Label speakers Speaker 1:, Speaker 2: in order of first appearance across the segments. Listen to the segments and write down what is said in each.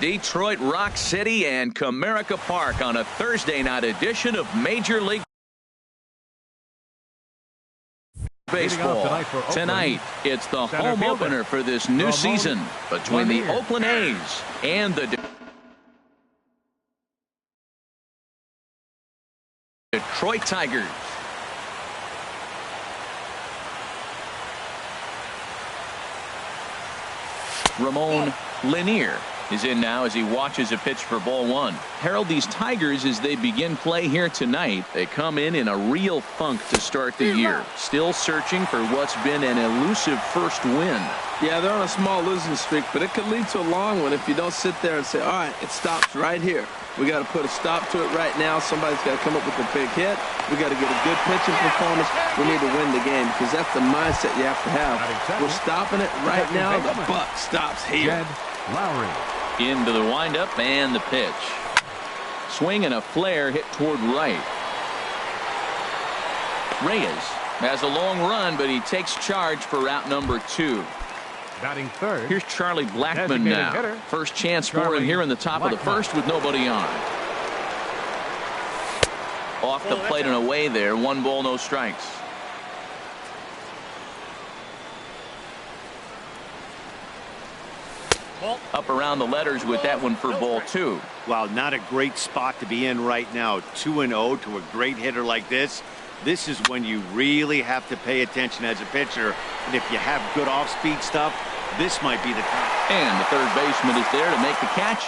Speaker 1: Detroit Rock City and Comerica Park on a Thursday night edition of Major League Baseball. Tonight, it's the home opener for this new season between the Oakland A's and the Detroit Tigers. Ramon Lanier is in now as he watches a pitch for ball one. Harold, these Tigers, as they begin play here tonight, they come in a real funk to start the year. Still searching for what's been an elusive first win.
Speaker 2: Yeah, they're on a small losing streak, but it could lead to a long one if you don't sit there and say, all right, it stops right here. We got to put a stop to it right now. Somebody's got to come up with a big hit. We got to get a good pitching performance. We need to win the game because that's the mindset you have to have. We're stopping it right now. The buck stops here.
Speaker 3: Lowry.
Speaker 1: Into the windup and the pitch. Swing and a flare hit toward right. Reyes has a long run, but he takes charge for route number 2.
Speaker 3: Batting third.
Speaker 1: Here's Charlie Blackmon now.
Speaker 3: Hitter.
Speaker 1: First chance for him here in the top of the first with nobody on. Off the plate and away there. 1 ball, no strikes. Up around the letters with that one for ball 2.
Speaker 4: Wow, not a great spot to be in right now. 2-0 to a great hitter like this. This is when you really have to pay attention as a pitcher. And if you have good off-speed stuff, this might be the time.
Speaker 1: And the third baseman is there to make the catch.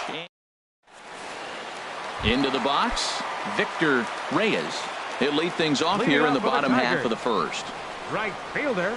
Speaker 1: Into the box, Victor Reyes. He'll lead things off here in the bottom half of the first.
Speaker 3: Right fielder.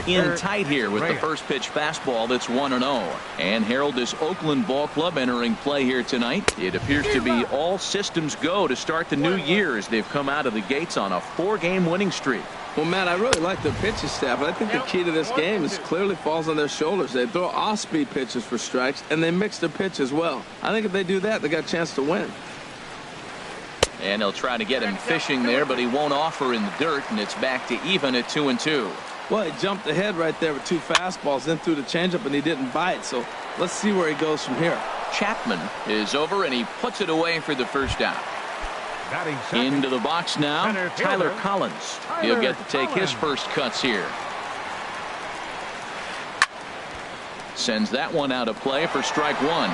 Speaker 1: In tight here with the first pitch fastball that's 1-0. And Harold, this Oakland ball club entering play here tonight. It appears to be all systems go to start the new year as they've come out of the gates on a 4-game winning streak.
Speaker 2: Well, Matt, I really like their pitching staff, but I think the key to this game is clearly falls on their shoulders. They throw off-speed pitches for strikes, and they mix their pitch as well. I think if they do that, they got a chance to win.
Speaker 1: And they'll try to get him fishing there, but he won't offer in the dirt, and it's back to even at 2-2.
Speaker 2: Well, he jumped ahead right there with 2 fastballs, then threw the changeup, and he didn't bite. So let's see where he goes from here.
Speaker 1: Chapman is over, and he puts it away for the first out. Into the box now, Tyler Collins. He'll get to take his first cuts here. Sends that one out of play for strike 1.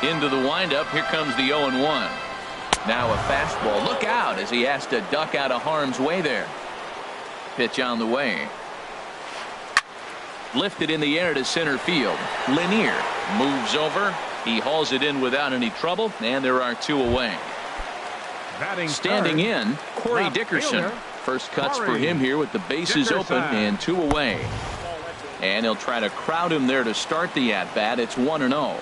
Speaker 1: Into the windup, here comes the 0-1. Now a fastball. Look out as he has to duck out of harm's way there. Pitch on the way. Lifted in the air to center field. Lanier moves over. He hauls it in without any trouble, and there are 2 away. Standing in, Corey Dickerson. First cuts for him here with the bases open and 2 away. And he'll try to crowd him there to start the at-bat. It's 1-0.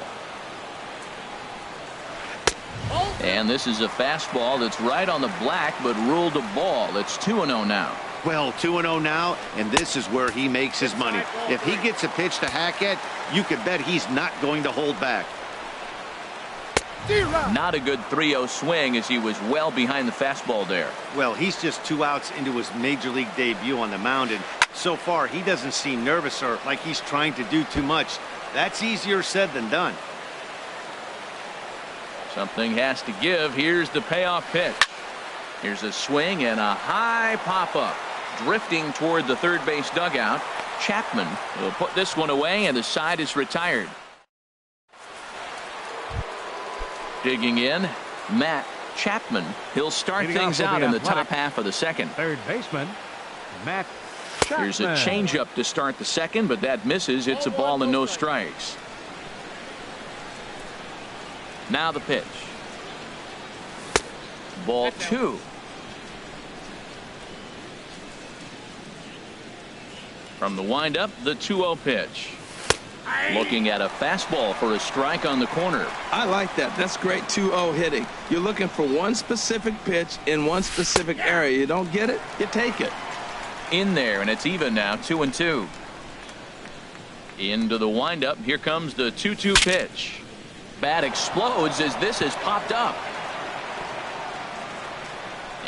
Speaker 1: And this is a fastball that's right on the black, but ruled a ball. It's 2-0 now.
Speaker 4: Well, 2-0 now, and this is where he makes his money. If he gets a pitch to hack at, you could bet he's not going to hold back.
Speaker 1: Not a good 3-0 swing as he was well behind the fastball there.
Speaker 4: Well, he's just 2 outs into his major league debut on the mound, and so far he doesn't seem nervous or like he's trying to do too much. That's easier said than done.
Speaker 1: Something has to give. Here's the payoff pitch. Here's a swing and a high pop-up. Drifting toward the third base dugout. Chapman will put this one away, and the side is retired. Digging in, Matt Chapman. He'll start things out in the top half of the second.
Speaker 3: Third baseman, Matt Chapman.
Speaker 1: Here's a changeup to start the second, but that misses. It's a ball and no strikes. Now the pitch. Ball 2. From the windup, the 2-0 pitch. Looking at a fastball for a strike on the corner.
Speaker 2: I like that. That's great 2-0 hitting. You're looking for one specific pitch in one specific area. You don't get it, you take it.
Speaker 1: In there, and it's even now, 2-2. Into the windup, here comes the 2-2 pitch. Bat explodes as this has popped up.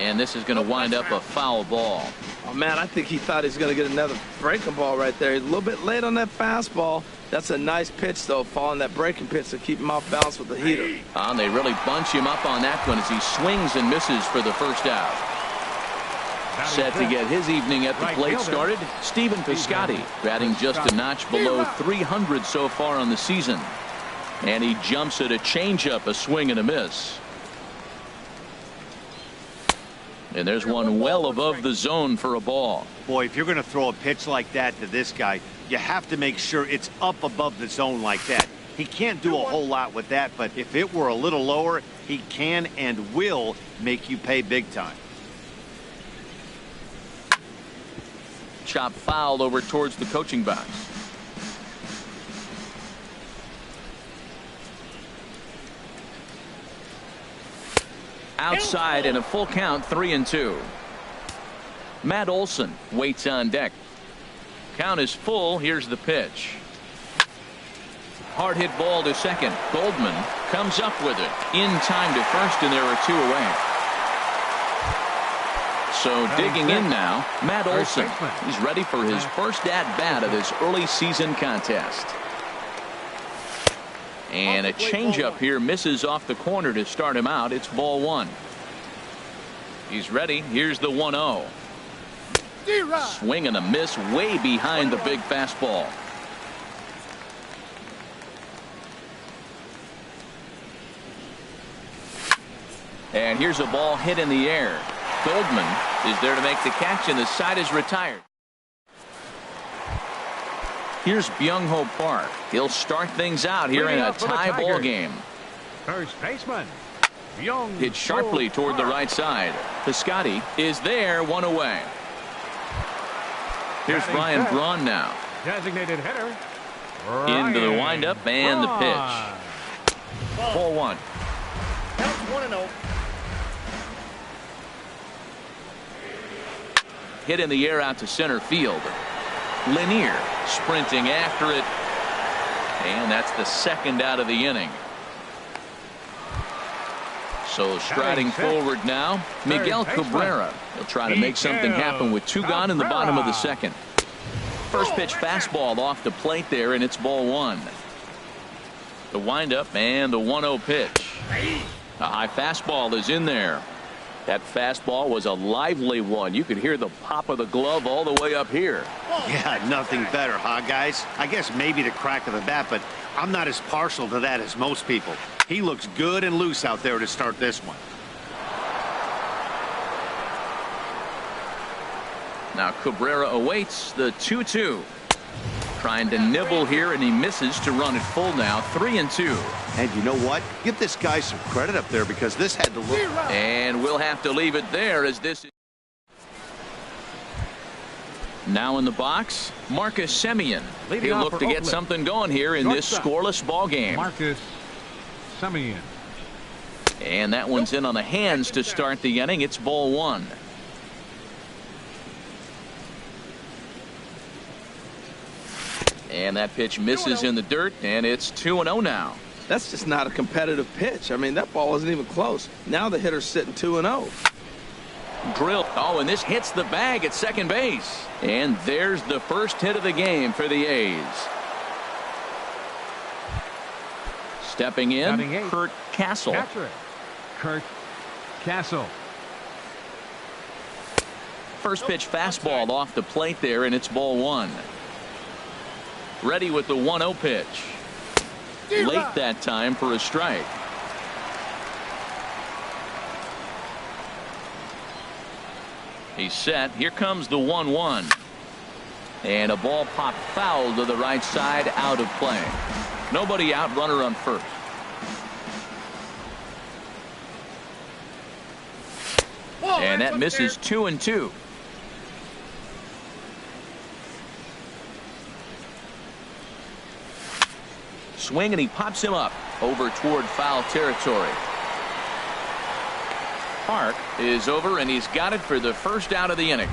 Speaker 1: And this is going to wind up a foul ball.
Speaker 2: Oh, man, I think he thought he was going to get another breaking ball right there. He's a little bit late on that fastball. That's a nice pitch, though, following that breaking pitch to keep him off balance with the heater.
Speaker 1: And they really bunch him up on that one as he swings and misses for the first out. Set to get his evening at the plate started, Stephen Piscotty, batting just a notch below 300 so far on the season. And he jumps at a changeup, a swing and a miss. And there's one well above the zone for a ball.
Speaker 4: Boy, if you're going to throw a pitch like that to this guy, you have to make sure it's up above the zone like that. He can't do a whole lot with that, but if it were a little lower, he can and will make you pay big time.
Speaker 1: Chop foul over towards the coaching box. Outside in a full count, 3-2. Matt Olson waits on deck. Count is full. Here's the pitch. Hard hit ball to second. Goldman comes up with it in time to first, and there are 2 away. So digging in now, Matt Olson. He's ready for his first at-bat of this early season contest. And a changeup here misses off the corner to start him out. It's ball 1. He's ready. Here's the 1-0. Swing and a miss way behind the big fastball. And here's a ball hit in the air. Goldman is there to make the catch, and the side is retired. Here's Byung-ho Park. He'll start things out here in a tie ball game.
Speaker 3: First baseman.
Speaker 1: Hit sharply toward the right side. Piscotty is there, 1 away. Here's Ryan Braun now.
Speaker 3: Designated hitter.
Speaker 1: Into the windup and the pitch. Ball 1.
Speaker 5: That's 1-0.
Speaker 1: Hit in the air out to center field. Lanier sprinting after it. And that's the second out of the inning. So striding forward now, Miguel Cabrera. He'll try to make something happen with 2 gone in the bottom of the second. First pitch fastball off the plate there, and it's ball 1. The windup and the 1-0 pitch. A high fastball is in there. That fastball was a lively one. You could hear the pop of the glove all the way up here.
Speaker 4: Yeah, nothing better, huh, guys? I guess maybe the crack of the bat, but I'm not as partial to that as most people. He looks good and loose out there to start this one.
Speaker 1: Now Cabrera awaits the 2-2. Trying to nibble here, and he misses to run it full now. 3-2.
Speaker 4: And you know what? Give this guy some credit up there, because this had to look.
Speaker 1: And we'll have to leave it there as this is. Now in the box, Marcus Semien. He'll look to get something going here in this scoreless ball game.
Speaker 3: Marcus Semien.
Speaker 1: And that one's in on the hands to start the inning. It's ball 1. And that pitch misses in the dirt, and it's 2-0 now.
Speaker 2: That's just not a competitive pitch. I mean, that ball wasn't even close. Now the hitter's sitting 2-0.
Speaker 1: Drilled. Oh, and this hits the bag at second base. And there's the first hit of the game for the A's. Stepping in, Kurt Castle.
Speaker 3: Kurt Castle.
Speaker 1: First pitch fastball off the plate there, and it's ball 1. Ready with the 1-0 pitch. Late that time for a strike. He's set. Here comes the 1-1. And a ball popped foul to the right side, out of play. Nobody out, runner on first. And that misses 2-2. Swing, and he pops him up over toward foul territory. Park is over, and he's got it for the first out of the inning.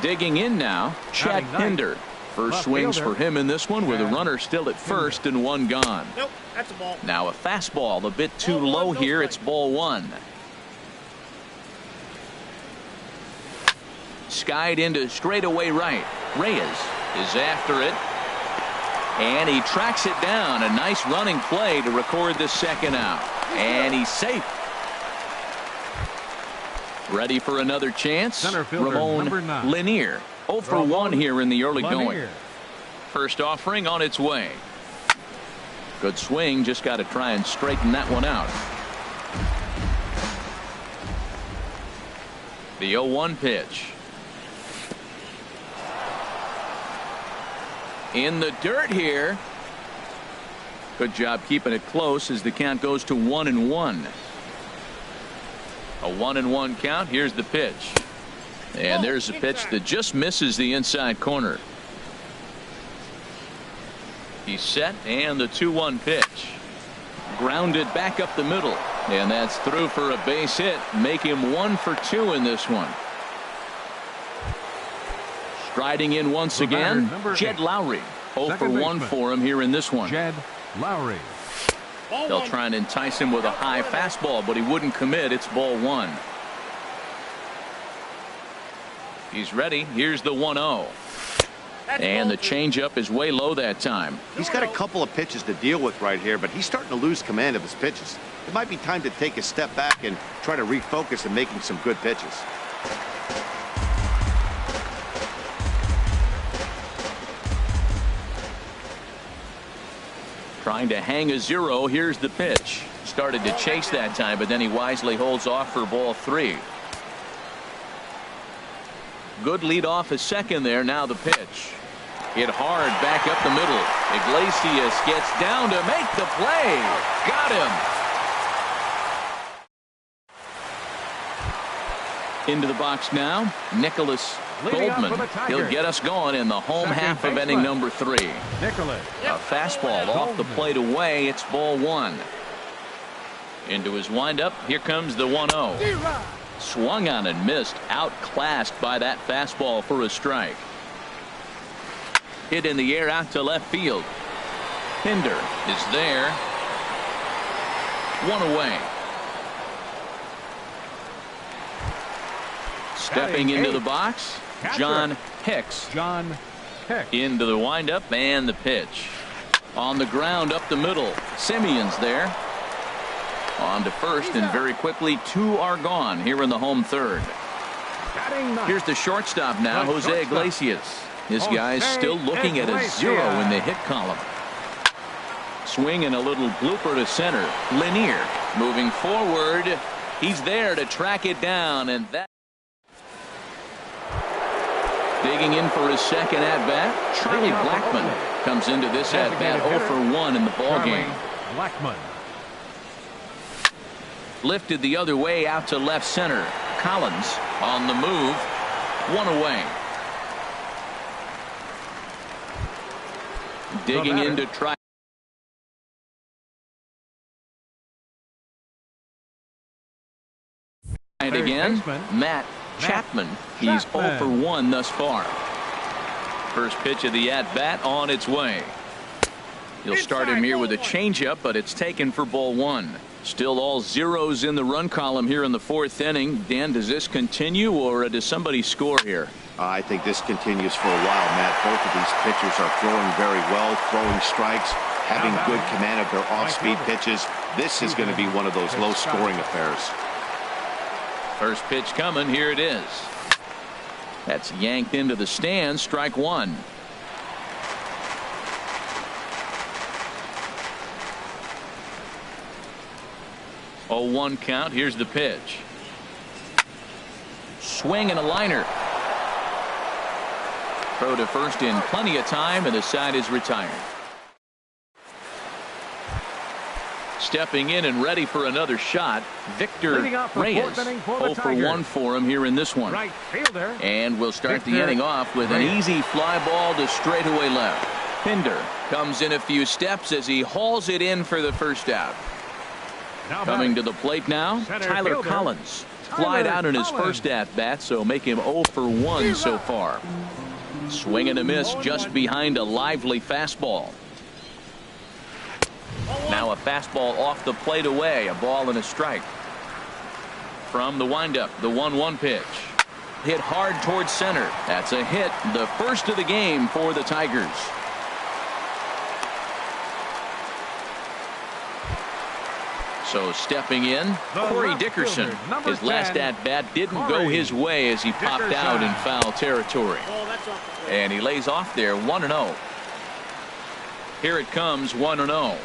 Speaker 1: Digging in now, Chad Pinder. First swings for him in this one with a runner still at first and 1 gone.
Speaker 5: Nope, that's a ball.
Speaker 1: Now a fastball a bit too low here. It's ball 1. skied into straightaway right. Reyes is after it. And he tracks it down. A nice running play to record the second out. And he's safe. Ready for another chance.
Speaker 3: Center fielder,
Speaker 1: Ramon
Speaker 3: number 9.
Speaker 1: Lanier. 0 for 1 here in the early going. First offering on its way. Good swing. Just got to try and straighten that one out. The 0-1 pitch. In the dirt here. Good job keeping it close as the count goes to 1-1. A 1-1 count. Here's the pitch. And there's a pitch that just misses the inside corner. He's set, and the 2-1 pitch. Grounded back up the middle. And that's through for a base hit. Make him 1 for 2 in this one. Striding in once again, Jed Lowry. 0 for 1 for him here in this one.
Speaker 3: Jed Lowry.
Speaker 1: They'll try and entice him with a high fastball, but he wouldn't commit. It's ball 1. He's ready. Here's the 1-0. And the changeup is way low that time.
Speaker 4: He's got a couple of pitches to deal with right here, but he's starting to lose command of his pitches. It might be time to take a step back and try to refocus and making some good pitches.
Speaker 1: Trying to hang a 0. Here's the pitch. Started to chase that time, but then he wisely holds off for ball 3. Good lead off a second there. Now the pitch. Hit hard back up the middle. Iglesias gets down to make the play. Got him. Into the box now. Nicholas Goldman. He'll get us going in the home half of inning number 3.
Speaker 3: Nicholas.
Speaker 1: A fastball off the plate away. It's ball 1. Into his windup. Here comes the 1-0. Swung on and missed. Outclassed by that fastball for a strike. Hit in the air out to left field. Pinder is there. 1 away. Stepping into the box, John Hicks. Into the windup and the pitch. On the ground up the middle. Simeon's there. On to first, and very quickly 2 are gone here in the home 3rd. Here's the shortstop now, Jose Iglesias. This guy's still looking at a 0 in the hit column. Swing and a little blooper to center. Lanier moving forward. He's there to track it down, and that. Digging in for his second at-bat, Charlie Blackmon comes into this at-bat 0 for 1 in the ballgame.
Speaker 3: Blackmon.
Speaker 1: Lifted the other way out to left center. Collins on the move. 1 away. Digging in to try. And again, Matt Chapman. He's 0 for 1 thus far. First pitch of the at-bat on its way. He'll start him here with a changeup, but it's taken for ball 1. Still all 0s in the run column here in the 4th inning. Dan, does this continue, or does somebody score here?
Speaker 4: I think this continues for a while, Matt. Both of these pitchers are throwing very well, throwing strikes, having good command of their off-speed pitches. This is going to be one of those low-scoring affairs.
Speaker 1: First pitch coming. Here it is. That's yanked into the stands. Strike 1. Oh, 1 count. Here's the pitch. Swing and a liner. Throw to first in plenty of time, and the side is retired. Stepping in and ready for another shot, Victor Reyes. 0 for 1 for him here in this one.
Speaker 3: Right fielder.
Speaker 1: And we'll start the inning off with an easy fly ball to straightaway left. Pinder comes in a few steps as he hauls it in for the first out. Coming to the plate now, Tyler Collins. Flied out in his first at-bat, so make him 0 for 1 so far. Swing and a miss just behind a lively fastball. Now a fastball off the plate away. A ball and a strike. From the windup, the 1-1 pitch. hit hard towards center. That's a hit, the first of the game for the Tigers. So stepping in, Corey Dickerson. His last at-bat didn't go his way as he popped out in foul territory. And he lays off there 1-0. Here it comes 1-0.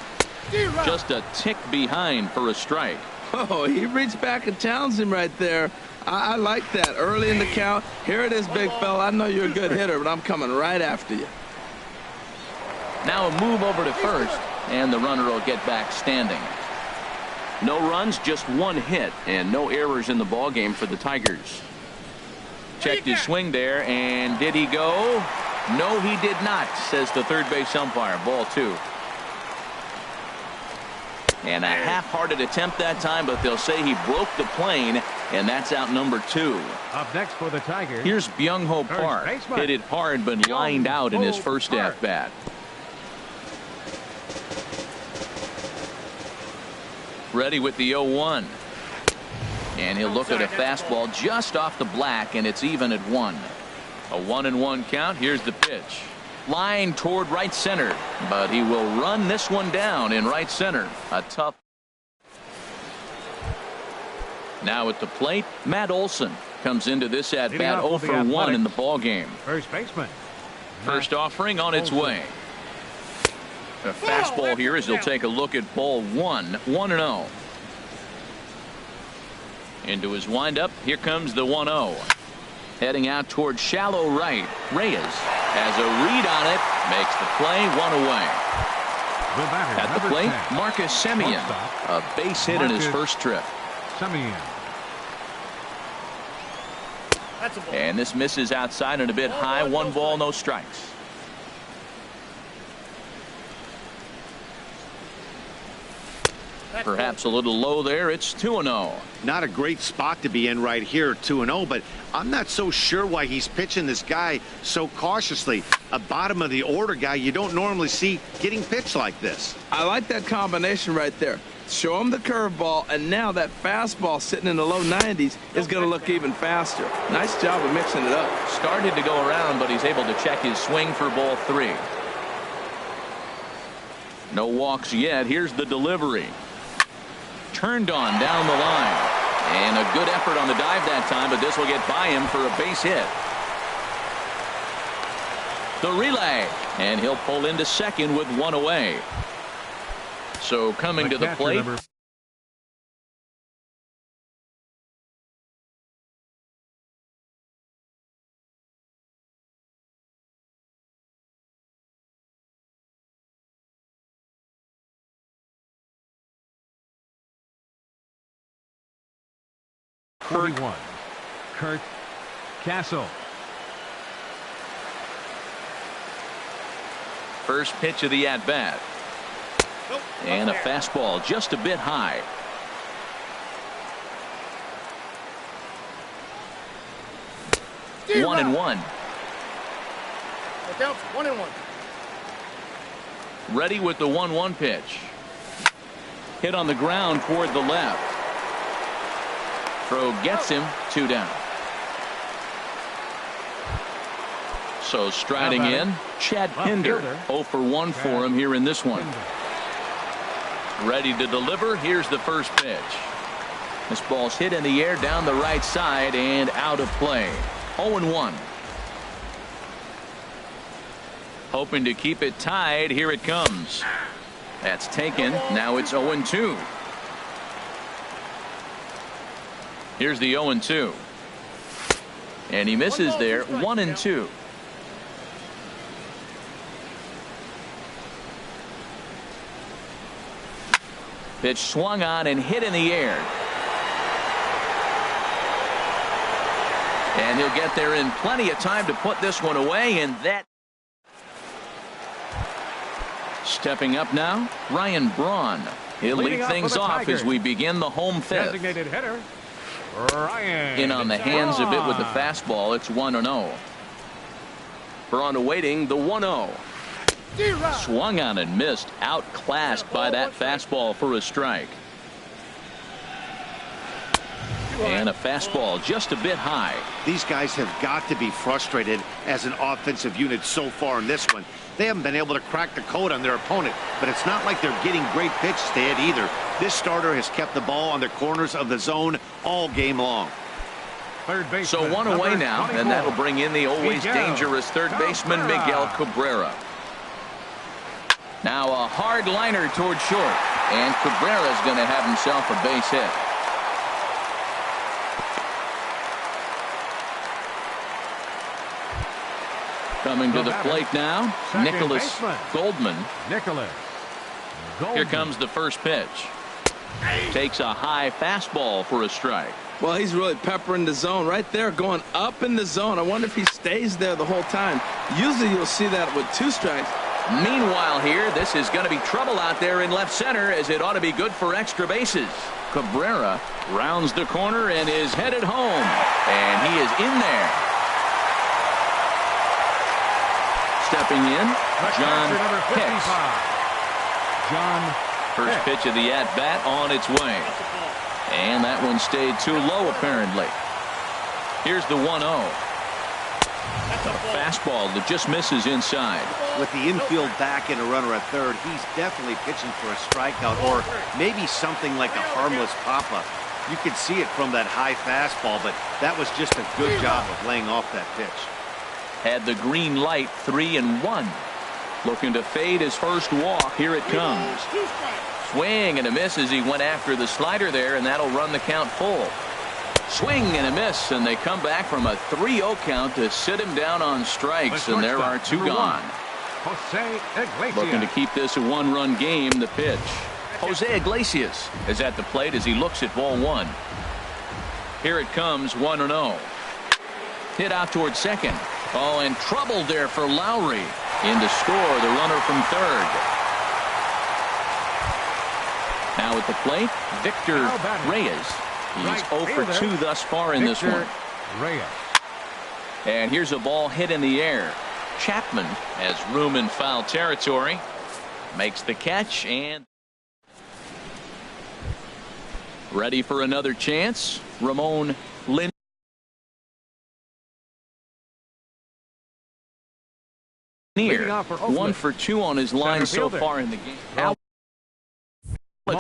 Speaker 1: Just a tick behind for a strike.
Speaker 2: Oh, he reached back and challenged him right there. I like that. Early in the count. Here it is, big fella. I know you're a good hitter, but I'm coming right after you.
Speaker 1: Now a move over to first, and the runner will get back standing. No runs, just one hit, and no errors in the ball game for the Tigers. Checked his swing there, and did he go? No, he did not, says the third base umpire. Ball 2. And a half-hearted attempt that time, but they'll say he broke the plane, and that's out number 2.
Speaker 3: Up next for the Tigers.
Speaker 1: Here's Byung-ho Park. Hit it hard, but lined out in his first at-bat. Ready with the 0-1. And he'll look at a fastball just off the black, and it's even at 1. A 1-1 count. Here's the pitch. Line toward right center, but he will run this one down in right center. A tough. Now at the plate, Matt Olson comes into this at bat 0 for 1 in the ball game.
Speaker 3: First baseman.
Speaker 1: First offering on its way. A fastball here as he'll take a look at ball 1. 1-0. Into his windup. Here comes the 1-0. Heading out toward shallow right. Reyes has a read on it. Makes the play. 1 away. At the plate, Marcus Semien. A base hit in his first trip. And this misses outside and a bit high. 1 ball, no strikes. Perhaps a little low there. It's 2-0.
Speaker 4: Not a great spot to be in right here, 2-0, but I'm not so sure why he's pitching this guy so cautiously. A bottom of the order guy you don't normally see getting pitched like this.
Speaker 2: I like that combination right there. Show him the curveball, and now that fastball sitting in the low 90s is going to look even faster. Nice job of mixing it up.
Speaker 1: Started to go around, but he's able to check his swing for ball 3. No walks yet. Here's the delivery. Turned on down the line. And a good effort on the dive that time, but this will get by him for a base hit. The relay. And he'll pull into second with 1 away. So coming to the plate.
Speaker 3: Kurt Castle.
Speaker 1: First pitch of the at-bat. And a fastball just a bit high. One and one.
Speaker 5: Counts 1-1.
Speaker 1: Ready with the 1-1 pitch. Hit on the ground toward the left. Throw gets him 2 down. So striding in, Chad Pinder. 0 for 1 for him here in this one. Ready to deliver. Here's the first pitch. This ball's hit in the air down the right side and out of play. 0-1. Hoping to keep it tied. Here it comes. That's taken. Now it's 0-2. Here's the 0-2. And he misses there. 1-2. Pitch swung on and hit in the air. And he'll get there in plenty of time to put this one away, and that. Stepping up now, Ryan Braun. He'll lead things off as we begin the home fifth.
Speaker 3: Designated hitter, Ryan.
Speaker 1: In on the hands a bit with the fastball. It's 1-0. Braun awaiting the 1-0. Swung on and missed. Outclassed by that fastball for a strike. And a fastball just a bit high.
Speaker 4: These guys have got to be frustrated as an offensive unit so far in this one. They haven't been able to crack the code on their opponent, but it's not like they're getting great pitches to hit either. This starter has kept the ball on the corners of the zone all game long.
Speaker 1: So one away now, and that'll bring in the always dangerous third baseman, Miguel Cabrera. Now a hard liner toward short, and Cabrera's going to have himself a base hit. Coming to the plate now, Nicholas Goldman. Here comes the first pitch. Takes a high fastball for a strike.
Speaker 2: Well, he's really peppering the zone right there, going up in the zone. I wonder if he stays there the whole time. Usually you'll see that with 2 strikes.
Speaker 1: Meanwhile here, this is going to be trouble out there in left center, as it ought to be good for extra bases. Cabrera rounds the corner and is headed home. And he is in there. Stepping in, John Hicks. First pitch of the at-bat on its way. And that one stayed too low, apparently. Here's the 1-0. A fastball that just misses inside.
Speaker 4: With the infield back and a runner at third, he's definitely pitching for a strikeout or maybe something like a harmless pop-up. You could see it from that high fastball, but that was just a good job of laying off that pitch.
Speaker 1: Had the green light, 3-1. Looking to fade his first walk. Here it comes. Swing and a miss as he went after the slider there, and that'll run the count full. Swing and a miss, and they come back from a 3-0 count to sit him down on strikes, and there are 2 gone. Looking to keep this a 1-run game. The pitch. Jose Iglesias is at the plate as he looks at ball 1. Here it comes, 1-0. Hit out towards second. Oh, and trouble there for Lowry. In to score, the runner from third. Now at the plate, Victor Reyes. He's 0 for 2 thus far in this one. And here's a ball hit in the air. Chapman has room in foul territory. Makes the catch and ready for another chance. Ramon Lynn. 1 for 2 on his line so far in the game. Alex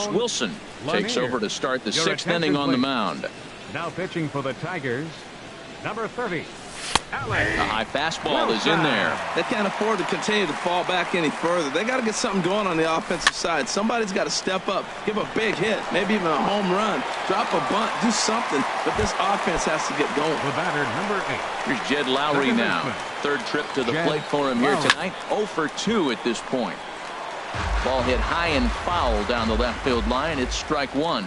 Speaker 1: Wilson takes over to start the 6th inning on the mound.
Speaker 3: Now pitching for the Tigers, number 30.
Speaker 1: A high fastball is in there.
Speaker 2: They can't afford to continue to fall back any further. They got to get something going on the offensive side. Somebody's got to step up, give a big hit, maybe even a home run, drop a bunt, do something. But this offense has to get going.
Speaker 3: The batter, number 8.
Speaker 1: Here's Jed Lowry now. Third trip to the plate for him here tonight. 0 for 2 at this point. Ball hit high and foul down the left field line. It's strike 1.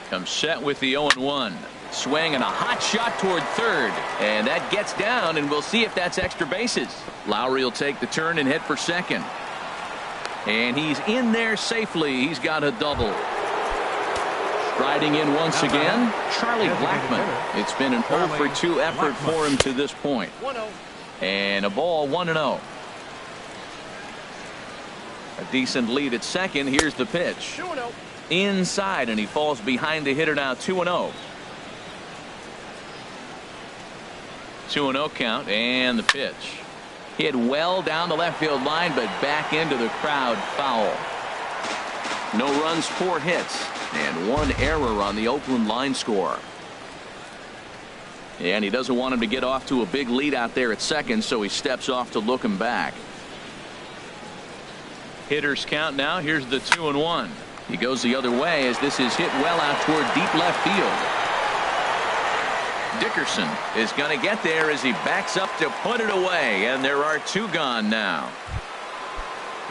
Speaker 1: Comes set with the 0-1. Swing and a hot shot toward third. And that gets down, and we'll see if that's extra bases. Lowry will take the turn and head for second. And he's in there safely. He's got a double. Striding in once again, Charlie Blackmon. It's been an 0 for 2 effort for him to this point. And a ball, 1-0. A decent lead at second. Here's the pitch. Inside, and he falls behind the hitter now. 2-0. 2-0 count, and the pitch. Hit well down the left field line, but back into the crowd. Foul. No runs, 4 hits, and 1 error on the Oakland line score. And he doesn't want him to get off to a big lead out there at second, so he steps off to look him back. Hitters count now. Here's the 2-1. He goes the other way as this is hit well out toward deep left field. Dickerson is going to get there as he backs up to put it away, and there are 2 gone now.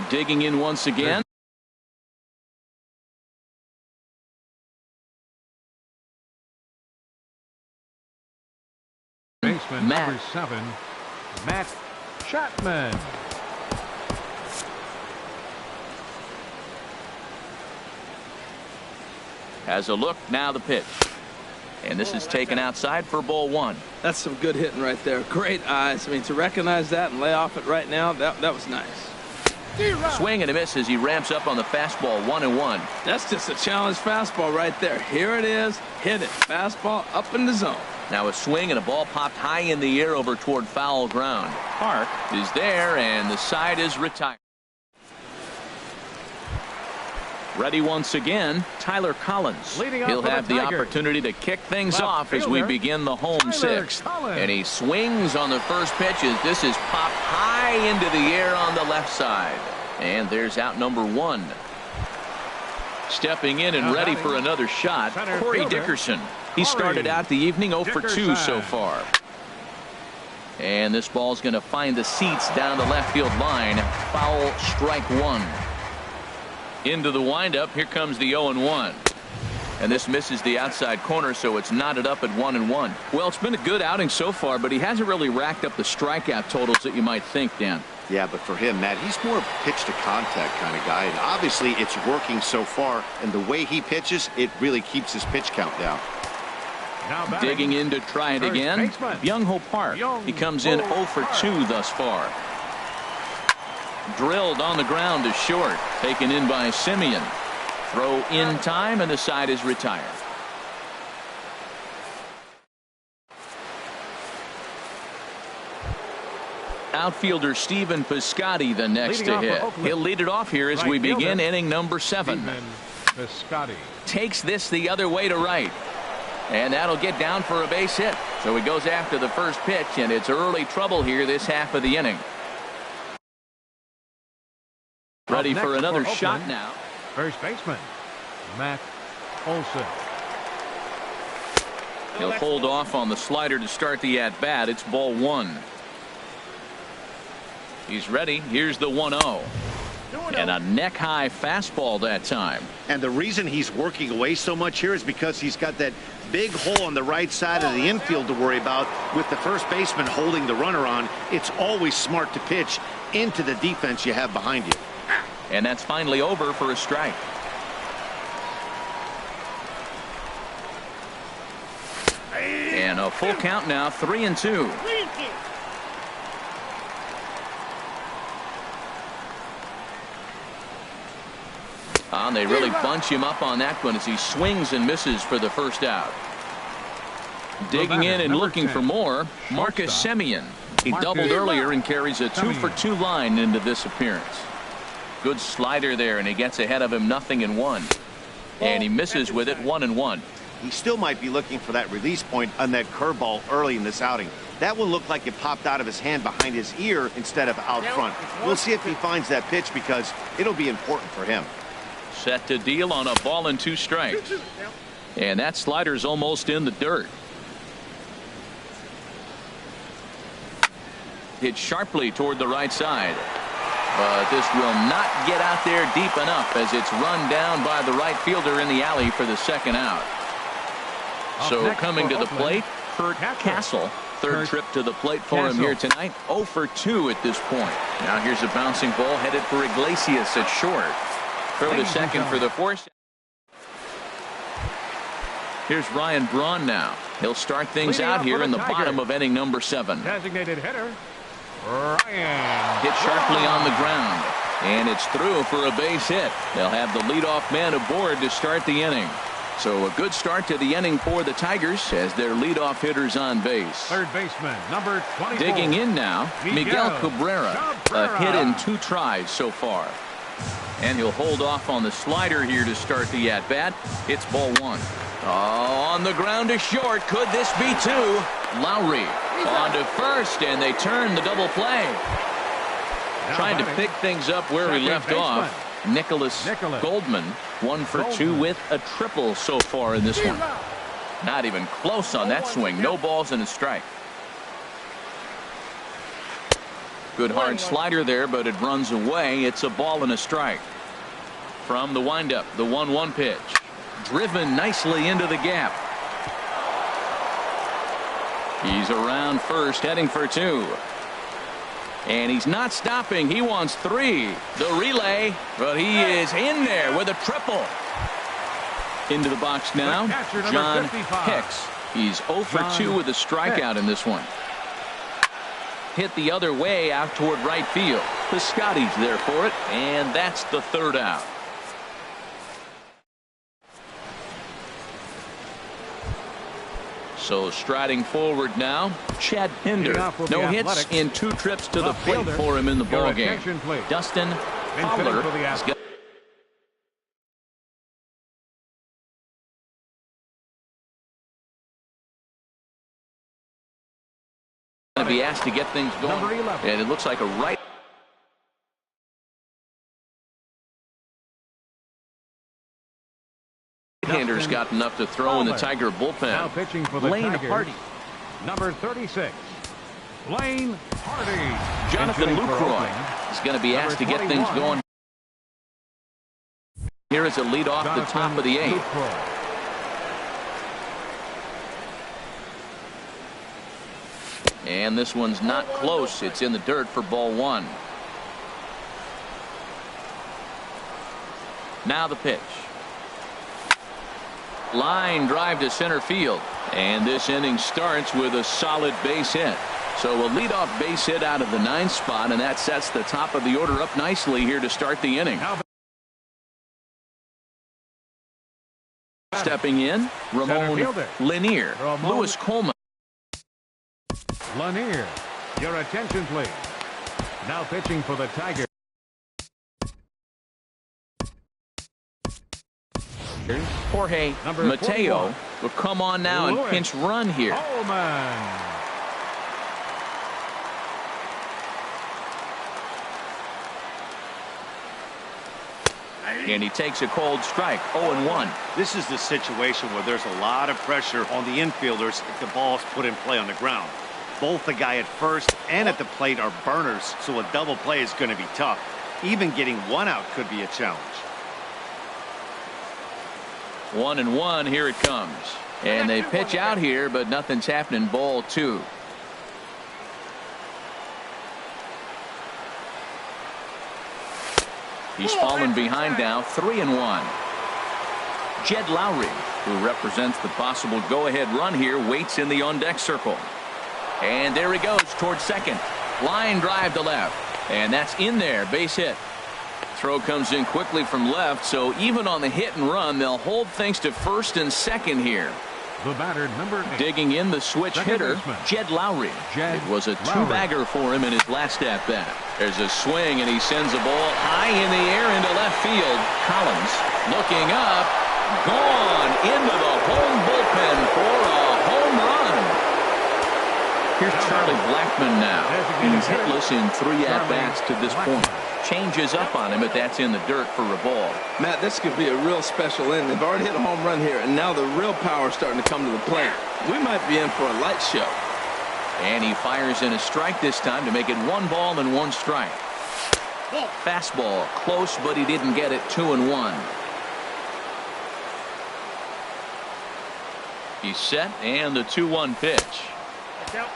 Speaker 1: Digging in once again.
Speaker 3: Baseman number 7, Matt Chapman.
Speaker 1: Has a look, now the pitch. And this is taken outside for ball 1.
Speaker 2: That's some good hitting right there. Great eyes. I mean, to recognize that and lay off it right now, that was nice.
Speaker 1: Swing and a miss as he ramps up on the fastball. 1-1.
Speaker 2: That's just a challenge fastball right there. Here it is. Hit it. Fastball up in the zone.
Speaker 1: Now a swing and a ball popped high in the air over toward foul ground. Park is there and the side is retired. Ready once again, Tyler Collins. He'll have the opportunity to kick things off as we begin the home sixth. And he swings on the first pitch as this is popped high into the air on the left side. And there's out number one. Stepping in and ready for another shot, Corey Dickerson. He started out the evening 0 for 2 so far. And this ball's going to find the seats down the left field line. Foul, strike one. Into the windup. Here comes the 0-1. And this misses the outside corner, so it's knotted up at 1-1. Well, it's been a good outing so far, but he hasn't really racked up the strikeout totals that you might think, Dan.
Speaker 4: Yeah, but for him, Matt, he's more of a pitch to contact kind of guy. And obviously, it's working so far. And the way he pitches, it really keeps his pitch count down.
Speaker 1: Digging in to try it again, Byung-Ho Park. He comes in 0 for 2 thus far. Drilled on the ground to short. Taken in by Simeon. Throw in time, and the side is retired. Outfielder Stephen Piscotty the next to hit. He'll lead it off here as we begin inning number 7. Takes this the other way to right. And that'll get down for a base hit. So he goes after the first pitch, and it's early trouble here this half of the inning. Ready for another shot now.
Speaker 3: First baseman, Matt Olson.
Speaker 1: He'll hold off on the slider to start the at-bat. It's ball 1. He's ready. Here's the 1-0. And a neck-high fastball that time.
Speaker 4: And the reason he's working away so much here is because he's got that big hole on the right side of the infield to worry about with the first baseman holding the runner on. It's always smart to pitch into the defense you have behind you.
Speaker 1: And that's finally over for a strike. And a full count now, 3-2. And they really bunch him up on that one as he swings and misses for the first out. Digging in and looking for more, Marcus Semien. He doubled earlier and carries a 2 for 2 line into this appearance. Good slider there, and he gets ahead of him 0-1. And he misses with it 1-1.
Speaker 4: He still might be looking for that release point on that curveball early in this outing. That one looked like it popped out of his hand behind his ear instead of out front. We'll see if he finds that pitch because it'll be important for him.
Speaker 1: Set to deal on a ball and 2 strikes. And that slider's almost in the dirt. Hit sharply toward the right side. But this will not get out there deep enough as it's run down by the right fielder in the alley for the second out. So coming to the plate, Kurt Castle. Third trip to the plate for him here tonight. 0 for 2 at this point. Now here's a bouncing ball headed for Iglesias at short. Throw to second for the force. Here's Ryan Braun now. He'll start things out here in the bottom of inning number 7.
Speaker 3: Designated hitter, Ryan.
Speaker 1: Hit sharply on the ground. And it's through for a base hit. They'll have the leadoff man aboard to start the inning. So a good start to the inning for the Tigers as their leadoff hitters on base.
Speaker 3: Third baseman, number 24.
Speaker 1: Digging in now, Miguel Cabrera. A hit in 2 tries so far. And he'll hold off on the slider here to start the at-bat. It's ball 1. Oh, on the ground to short. Could this be 2? Lowry on to first, and they turn the double play. Trying to pick things up where he left off. Nicholas Goldman, 1 for 2 with a triple so far in this one. Not even close on that swing. No balls and a strike. Good hard slider there, but it runs away. It's a ball and a strike. From the windup, the 1-1 pitch. Driven nicely into the gap. He's around first, heading for 2. And he's not stopping. He wants 3. The relay, but he is in there with a triple. Into the box now, John Hicks. He's 0 for 2 with a strikeout in this one. Hit the other way out toward right field. Piscotty's there for it, and that's the third out. So striding forward now, Chad Pinder. No hits in 2 trips to the plate for him in the ballgame. Dustin Fowler is going to be asked to get things going. And it looks like a right. Right-hander's got enough to throw in the Tiger bullpen.
Speaker 3: Now pitching for the
Speaker 1: Lane
Speaker 3: Tigers,
Speaker 1: Hardy.
Speaker 3: Number 36, Lane Hardy.
Speaker 1: Jonathan Lucroy is going to be asked to get things going. Here is a lead off the top of the 8th. And this one's not close. It's in the dirt for ball 1. Now the pitch. Line drive to center field. And this inning starts with a solid base hit. So a leadoff base hit out of the 9th spot, and that sets the top of the order up nicely here to start the inning. Stepping in, Ramon Lanier. Lewis Coleman.
Speaker 3: Lanier, your attention please. Now pitching for the Tigers,
Speaker 1: Jorge Mateo will come on now and pinch run here.
Speaker 3: Coleman.
Speaker 1: And he takes a cold strike. 0-1.
Speaker 4: This is the situation where there's a lot of pressure on the infielders if the ball's put in play on the ground. Both the guy at first and at the plate are burners, so a double play is going to be tough. Even getting one out could be a challenge.
Speaker 1: 1-1. Here it comes. And they pitch out here, but nothing's happening. Ball 2. He's fallen behind now. 3-1. Jed Lowry, who represents the possible go-ahead run here, waits in the on-deck circle. And there he goes towards second. Line drive to left. And that's in there. Base hit. Throw comes in quickly from left, so even on the hit and run, they'll hold things to first and second here.
Speaker 3: The batter, number 8.
Speaker 1: Digging in, the switch hitter, Jed Lowry. It was a 2-bagger for him in his last at-bat. There's a swing, and he sends the ball high in the air into left field. Collins looking up. Gone into the home bullpen for a home run. Here's Charlie Blackmon now. He's hitless in 3 at-bats to this point. Changes up on him, but that's in the dirt for a ball.
Speaker 2: Matt, this could be a real special inning. They've already hit a home run here, and now the real power is starting to come to the plate. We might be in for a light show.
Speaker 1: And he fires in a strike this time to make it 1 ball and 1 strike. Fastball close, but he didn't get it. 2-1. He's set, and the 2-1 pitch.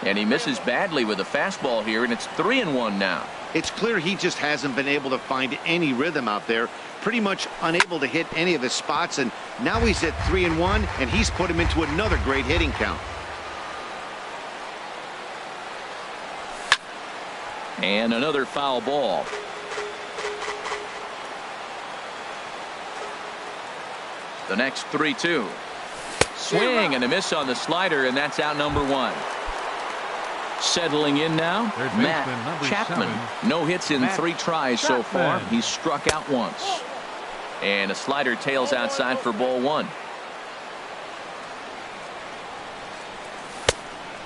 Speaker 1: And he misses badly with a fastball here, and it's 3-1 now.
Speaker 4: It's clear he just hasn't been able to find any rhythm out there. Pretty much unable to hit any of his spots, and now he's at 3-1, and he's put him into another great hitting count.
Speaker 1: And another foul ball. The next 3-2. Swing and a miss on the slider, and that's out number 1. Settling in now, Matt Chapman. No hits in 3 tries so far. He's struck out once. And a slider tails outside for ball 1.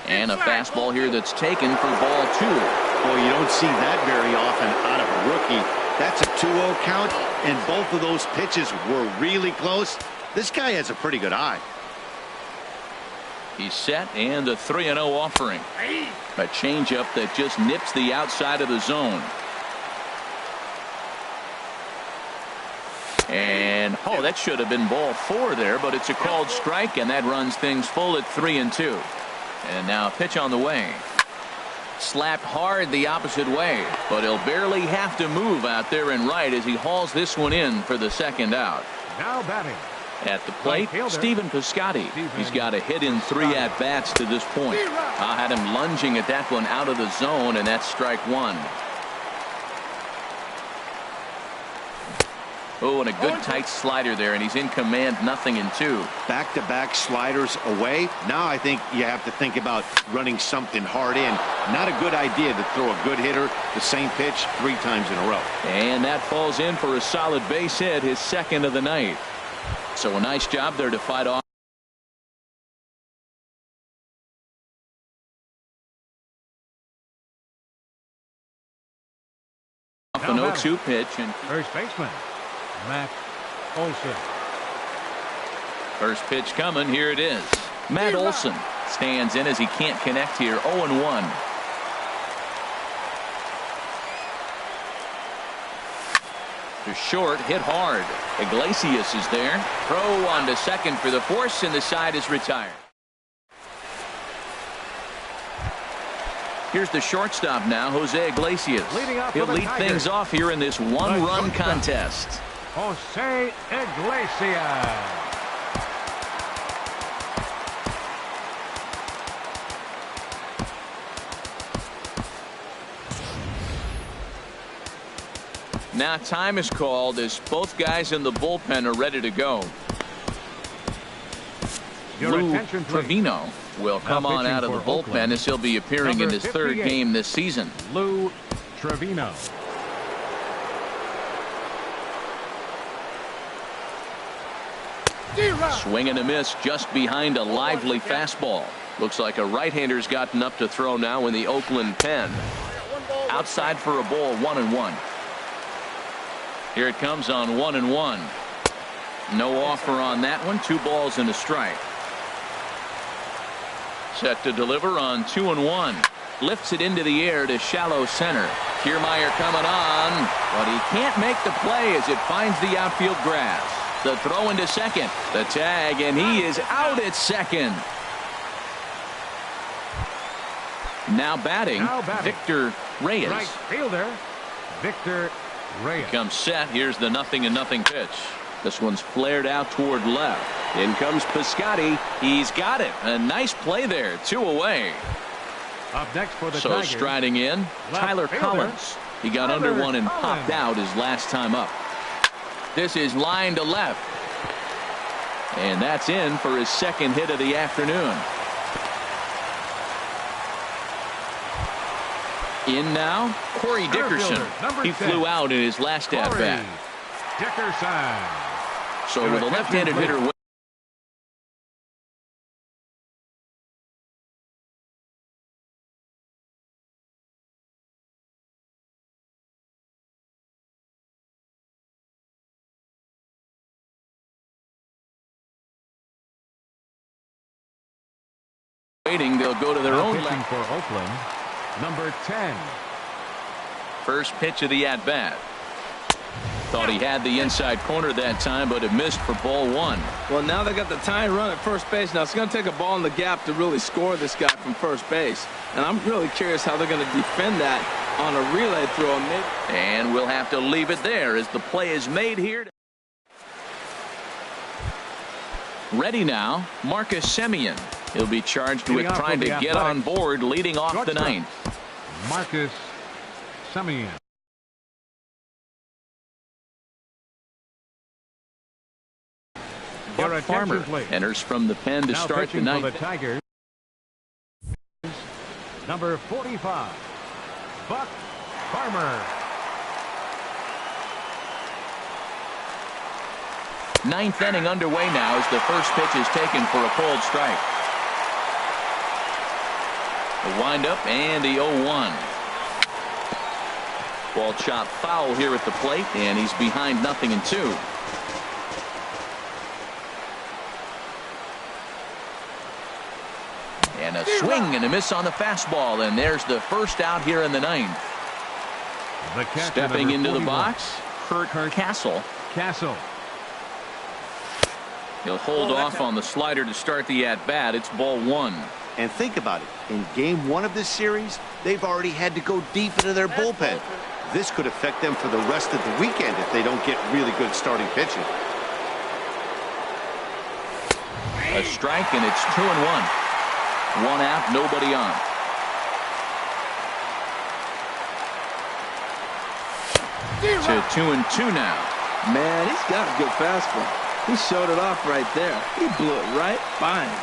Speaker 1: And a fastball here that's taken for ball 2.
Speaker 4: Well, you don't see that very often out of a rookie. That's a 2-0 count, and both of those pitches were really close. This guy has a pretty good eye.
Speaker 1: He's set, and a 3-0 offering. A changeup that just nips the outside of the zone. And, oh, that should have been ball 4 there, but it's a called strike, and that runs things full at 3-2. And now a pitch on the way. Slapped hard the opposite way, but he'll barely have to move out there and right as he hauls this one in for the second out.
Speaker 3: Now batting.
Speaker 1: At the plate, Stephen Piscotty. He's got a hit in 3 at-bats to this point. I had him lunging at that one out of the zone, and that's strike 1. Oh, and a good tight slider there, and he's in command, 0-2.
Speaker 4: Back-to-back sliders away. Now I think you have to think about running something hard in. Not a good idea to throw a good hitter the same pitch 3 times in a row.
Speaker 1: And that falls in for a solid base hit, his second of the night. So a nice job there to fight off an 0-2 pitch. And
Speaker 3: First baseman, Matt Olson.
Speaker 1: first pitch coming. Here it is. Matt Olson stands in as he can't connect here. 0-1. To short, hit hard. Iglesias is there. Throw on to second for the force, and the side is retired. Here's the shortstop now, Jose Iglesias. He'll lead things off here in this one-run contest.
Speaker 3: Jose Iglesias.
Speaker 1: Now time is called as both guys in the bullpen are ready to go. Lou Trevino will come on out of the bullpen as he'll be appearing in his third game this season.
Speaker 3: Lou Trevino.
Speaker 1: Swing and a miss just behind a lively fastball. Looks like a right-hander's gotten up to throw now in the Oakland pen. Outside for a ball, 1-1. Here it comes on 1-1. No offer on that one. 2 balls and a strike. Set to deliver on 2-1. Lifts it into the air to shallow center. Kiermaier coming on, but he can't make the play as it finds the outfield grass. The throw into second. The tag, and he is out at second. Now batting, Victor Reyes.
Speaker 3: Right fielder, Victor Reyes.
Speaker 1: Comes set. Here's the 0-0 pitch. This one's flared out toward left. In comes Piscotty. He's got it. A nice play there. 2 away.
Speaker 3: Up next for the
Speaker 1: So
Speaker 3: Tigers,
Speaker 1: striding in, Tyler Collins. He got under one and popped out his last time up. This is line to left. And that's in for his second hit of the afternoon. In now, Corey Dickerson. He flew out in his last at-bat.
Speaker 3: Dickerson.
Speaker 1: So with a left-handed hitter waiting, they'll go to their own
Speaker 3: pitching for Oakland, number 10.
Speaker 1: First pitch of the at-bat. Thought he had the inside corner that time, but it missed for ball 1.
Speaker 2: Well, now they got the tying run at first base. Now it's going to take a ball in the gap to really score this guy from first base. And I'm really curious how they're going to defend that on a relay throw.
Speaker 1: And we'll have to leave it there as the play is made here. Ready now, Marcus Semien. He'll be charged with trying to get on board leading off the ninth.
Speaker 3: Marcus Semien.
Speaker 1: Buck Farmer enters from the pen to start the ninth.
Speaker 3: For the Tigers, number 45, Buck Farmer.
Speaker 1: Ninth inning underway now as the first pitch is taken for a cold strike. The windup and the 0-1. Ball chopped foul here at the plate, and he's behind 0-2. And a swing and a miss on the fastball, and there's the first out here in the ninth. Stepping into the box, Kurt Castle. He'll hold off on the slider to start the at-bat. It's ball 1.
Speaker 4: And think about it. In game 1 of this series, they've already had to go deep into their bullpen. This could affect them for the rest of the weekend if they don't get really good starting pitching.
Speaker 1: A strike, and it's 2-1. 1 out, nobody on. To 2-2 now.
Speaker 2: Man, he's got a good fastball. He showed it off right there. He blew it right by him.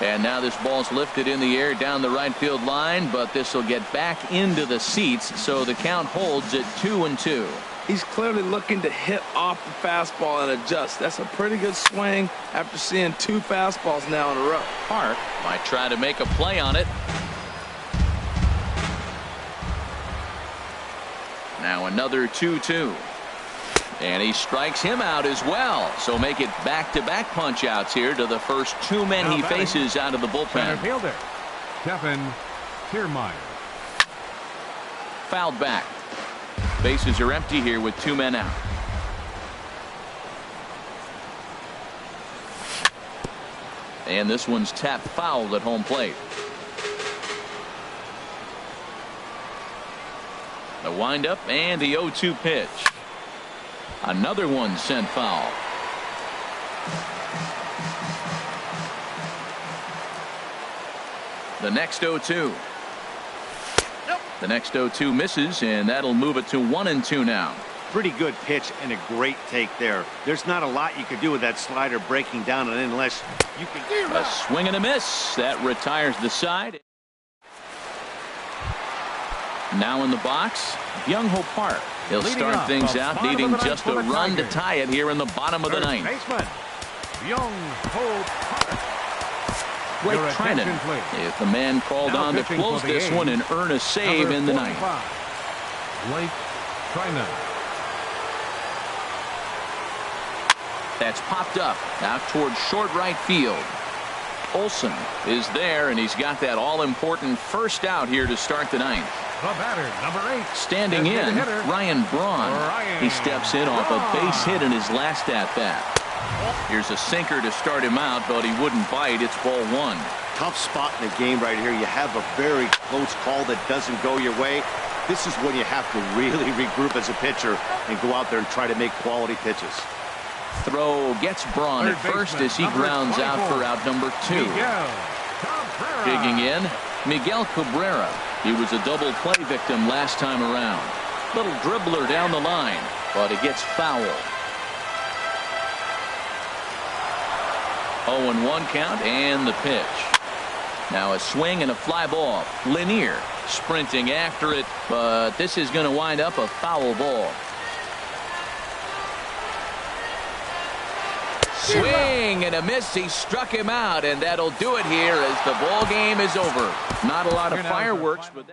Speaker 1: And now this ball's lifted in the air down the right field line, but this will get back into the seats, so the count holds at 2-2.
Speaker 2: He's clearly looking to hit off the fastball and adjust. That's a pretty good swing after seeing 2 fastballs now in a row.
Speaker 1: Park might try to make a play on it. Now another 2-2. And he strikes him out as well. So make it back-to-back punch-outs here to the first 2 men he faces out of the bullpen.
Speaker 3: Center fielder, Kevin Kiermaier.
Speaker 1: Fouled back. Bases are empty here with 2 men out. And this one's tapped foul at home plate. The windup and the 0-2 pitch. Another one sent foul. The next 0-2. The next 0-2 misses, and that'll move it to 1-2 now.
Speaker 4: Pretty good pitch and a great take there. There's not a lot you could do with that slider breaking down, and unless you can.
Speaker 1: A swing and a miss. That retires the side. Now in the box, Byung-ho Park. He'll start things out, needing just a run to tie it here in the bottom of the ninth.
Speaker 3: Byung-ho Park.
Speaker 1: Blake Trinan, if the man called on to close this one and earn a save in the ninth.
Speaker 3: Blake Trinan.
Speaker 1: That's popped up out towards short right field. Olsen is there, and he's got that all-important first out here to start the ninth.
Speaker 3: The batter, number 8.
Speaker 1: Standing in, Ryan Braun. He steps in off a base hit in his last at-bat. Here's a sinker to start him out, but he wouldn't bite. It's ball 1.
Speaker 4: Tough spot in the game right here. You have a very close call that doesn't go your way. This is when you have to really regroup as a pitcher and go out there and try to make quality pitches.
Speaker 1: Throw gets Braun at first as he grounds out for out number 2. Digging in, Miguel Cabrera. He was a double play victim last time around. Little dribbler down the line, but it gets foul. 0-1 count and the pitch. Now a swing and a fly ball. Lanier sprinting after it, but this is going to wind up a foul ball. Swing and a miss. He struck him out, and that'll do it here as the ball game is over. Not a lot of fireworks, but